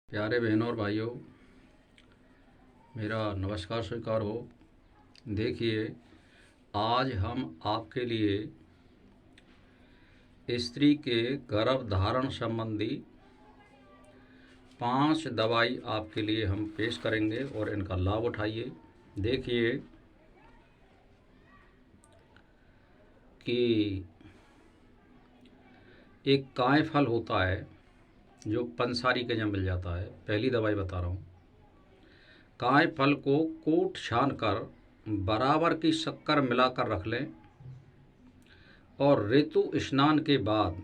प्यारे बहनों और भाइयों, मेरा नमस्कार स्वीकार हो। देखिए, आज हम आपके लिए स्त्री के गर्भ धारण संबंधी 5 दवाई आपके लिए हम पेश करेंगे और इनका लाभ उठाइए। देखिए कि एक काय फल होता है जो पंसारी के यहाँ मिल जाता है। पहली दवाई बता रहा हूँ। काय फल को कूट छान कर बराबर की शक्कर मिलाकर रख लें और ऋतु स्नान के बाद,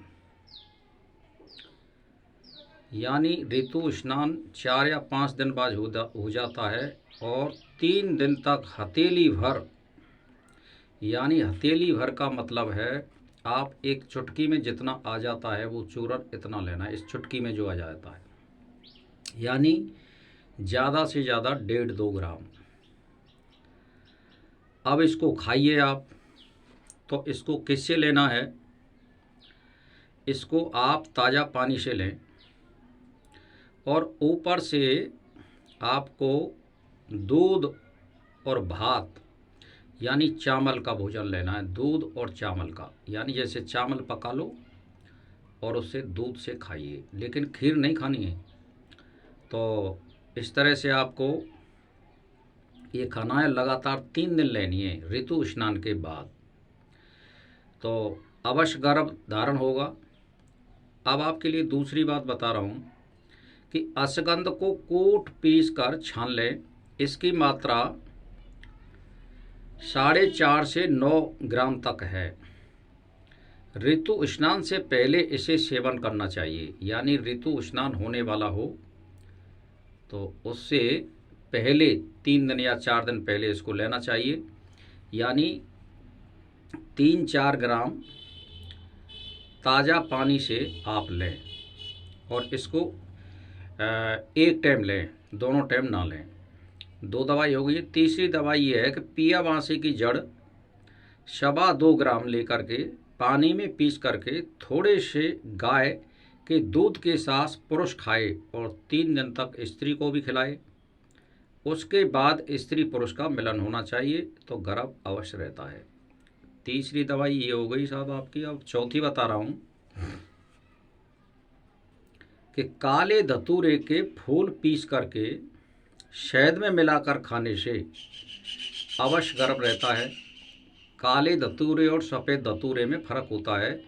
यानी ऋतु स्नान 4 या 5 दिन बाद हो जाता है, और 3 दिन तक हथेली भर, यानी हथेली भर का मतलब है आप एक चुटकी में जितना आ जाता है वो चूरन इतना लेना है। इस चुटकी में जो आ जाता है, यानी ज़्यादा से ज़्यादा 1.5-2 ग्राम। अब इसको खाइए आप। तो इसको किससे लेना है? इसको आप ताज़ा पानी से लें और ऊपर से आपको दूध और भात, यानी चावल का भोजन लेना है। दूध और चावल का, यानी जैसे चावल पका लो और उससे दूध से खाइए, लेकिन खीर नहीं खानी है। तो इस तरह से आपको ये खाना है। लगातार 3 दिन लेनी है ऋतु स्नान के बाद, तो अवश्य गर्भ धारण होगा। अब आपके लिए दूसरी बात बता रहा हूँ कि अश्वगंध को कूट पीस कर छान लें। इसकी मात्रा 4.5 से 9 ग्राम तक है। ऋतु स्नान से पहले इसे सेवन करना चाहिए, यानी ऋतु स्नान होने वाला हो तो उससे पहले 3 दिन या 4 दिन पहले इसको लेना चाहिए। यानी 3-4 ग्राम ताज़ा पानी से आप लें और इसको एक टाइम लें, दोनों टाइम ना लें। 2 दवाई हो गई। तीसरी दवाई ये है कि पिया बांसे की जड़ 2.25 ग्राम लेकर के पानी में पीस करके थोड़े से गाय के दूध के साथ पुरुष खाए और 3 दिन तक स्त्री को भी खिलाए। उसके बाद स्त्री पुरुष का मिलन होना चाहिए तो गर्भ अवश्य रहता है। तीसरी दवाई ये हो गई साहब आपकी। अब चौथी बता रहा हूँ कि काले धतूरे के फूल पीस करके शहद में मिलाकर खाने से अवश्य गर्भ रहता है। काले धतूरे और सफ़ेद धतूरे में फ़र्क होता है।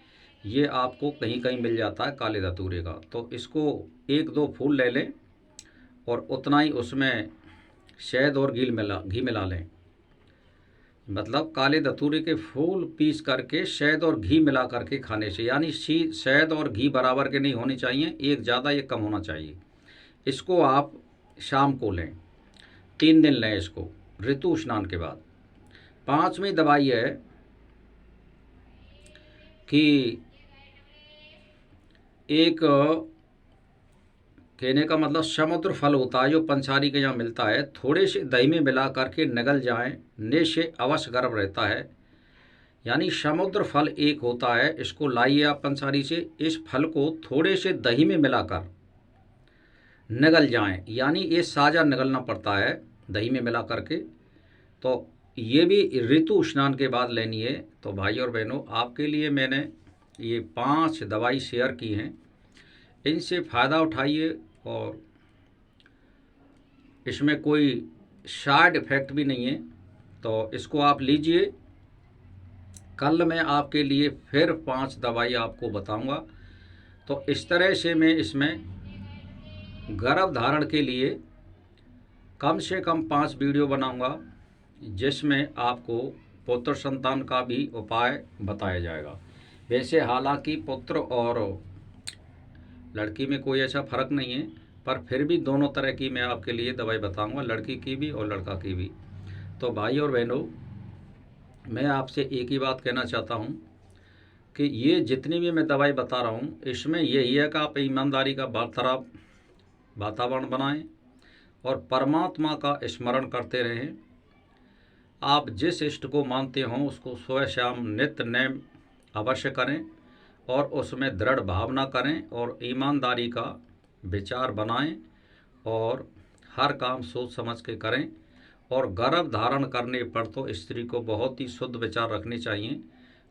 ये आपको कहीं कहीं मिल जाता है काले धतूरे का। तो इसको 1-2 फूल ले लें और उतना ही उसमें शहद और घी मिला लें। मतलब काले धतूरे के फूल पीस करके शहद और घी मिला करके खाने से, यानी शहद और घी बराबर के नहीं होने चाहिए, एक ज़्यादा एक कम होना चाहिए। इसको आप शाम को लें, 3 दिन लें इसको ऋतु स्नान के बाद। 5वीं दवाई है कि एक कहने का मतलब समुद्र फल होता है जो पंसारी के यहाँ मिलता है, थोड़े से दही में मिला करके नगल जाएं, ने से अवश्य गर्भ रहता है। यानी समुद्र फल एक होता है, इसको लाइए आप पंसारी से। इस फल को थोड़े से दही में मिलाकर नगल जाएं, यानी ये साजा नगलना पड़ता है दही में मिला करके। तो ये भी ऋतु स्नान के बाद लेनी है। तो भाई और बहनों, आपके लिए मैंने ये 5 दवाई शेयर की हैं। इनसे फ़ायदा उठाइए और इसमें कोई साइड इफ़ेक्ट भी नहीं है, तो इसको आप लीजिए। कल मैं आपके लिए फिर 5 दवाई आपको बताऊंगा। तो इस तरह से मैं इसमें गर्भ धारण के लिए कम से कम 5 वीडियो बनाऊंगा, जिसमें आपको पुत्र संतान का भी उपाय बताया जाएगा। वैसे हालांकि पुत्र और लड़की में कोई ऐसा फ़र्क नहीं है, पर फिर भी दोनों तरह की मैं आपके लिए दवाई बताऊंगा, लड़की की भी और लड़का की भी। तो भाई और बहनों, मैं आपसे एक ही बात कहना चाहता हूं कि ये जितनी भी मैं दवाई बता रहा हूं, इसमें यही है कि आप ईमानदारी का बरकरार वातावरण बनाएं और परमात्मा का स्मरण करते रहें। आप जिस इष्ट को मानते हों उसको सुबह शाम नित्य नेम अवश्य करें और उसमें दृढ़ भावना करें और ईमानदारी का विचार बनाएं और हर काम सोच समझ के करें। और गर्भ धारण करने पर तो स्त्री को बहुत ही शुद्ध विचार रखने चाहिए,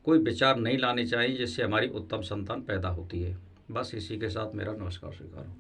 कोई विचार नहीं लाने चाहिए जिससे हमारी उत्तम संतान पैदा होती है। बस इसी के साथ मेरा नमस्कार स्वीकार हो।